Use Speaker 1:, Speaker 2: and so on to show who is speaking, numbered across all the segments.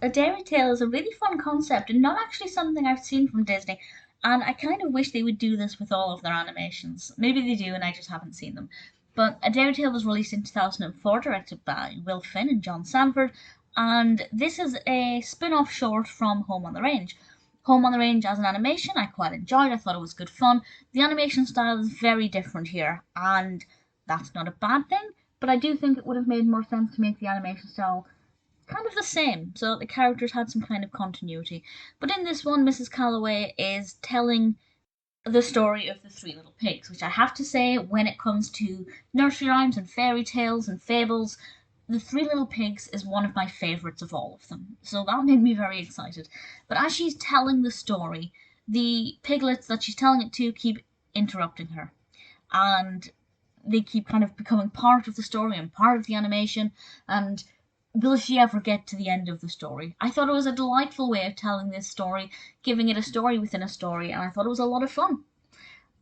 Speaker 1: A dairy tale is a really fun concept and not actually something I've seen from Disney. And I kind of wish they would do this with all of their animations. Maybe they do and I just haven't seen them. But A Dairy Tale was released in 2004, directed by Will Finn and John Sanford, and this is a spin off short from Home on the Range. Home on the Range as an animation, I quite enjoyed. I thought it was good fun. The animation style is very different here, and that's not a bad thing, but I do think it would have made more sense to make the animation style kind of the same, so that the characters had some kind of continuity. But in this one, Mrs. Calloway is telling the story of the Three Little Pigs, which I have to say, when it comes to nursery rhymes and fairy tales and fables, the Three Little Pigs is one of my favourites of all of them. So that made me very excited. But as she's telling the story, the piglets that she's telling it to keep interrupting her. And they keep kind of becoming part of the story and part of the animation. And will she ever get to the end of the story? I thought it was a delightful way of telling this story, giving it a story within a story, and I thought it was a lot of fun.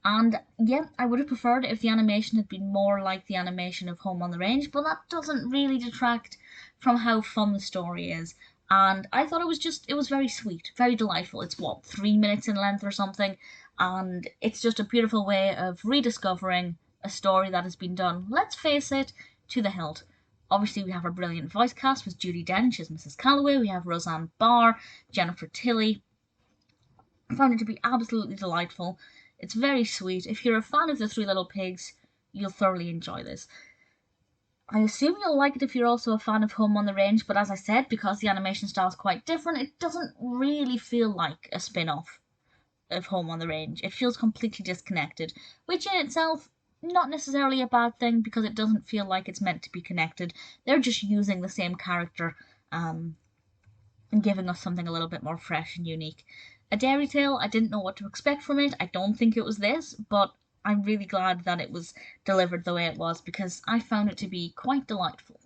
Speaker 1: And yeah, I would have preferred it if the animation had been more like the animation of Home on the Range, but that doesn't really detract from how fun the story is. And I thought it was very sweet, very delightful. It's what, 3 minutes in length or something, and it's just a beautiful way of rediscovering a story that has been done, let's face it, to the hilt. Obviously, we have our brilliant voice cast with Judi Dench as Mrs. Caloway. We have Roseanne Barr, Jennifer Tilly. I found it to be absolutely delightful. It's very sweet. If you're a fan of the Three Little Pigs, you'll thoroughly enjoy this. I assume you'll like it if you're also a fan of Home on the Range, but as I said, because the animation style is quite different, it doesn't really feel like a spin-off of Home on the Range. It feels completely disconnected, which in itself, not necessarily a bad thing because it doesn't feel like it's meant to be connected. They're just using the same character and giving us something a little bit more fresh and unique. A Dairy Tale, I didn't know what to expect from it. I don't think it was this, but I'm really glad that it was delivered the way it was because I found it to be quite delightful.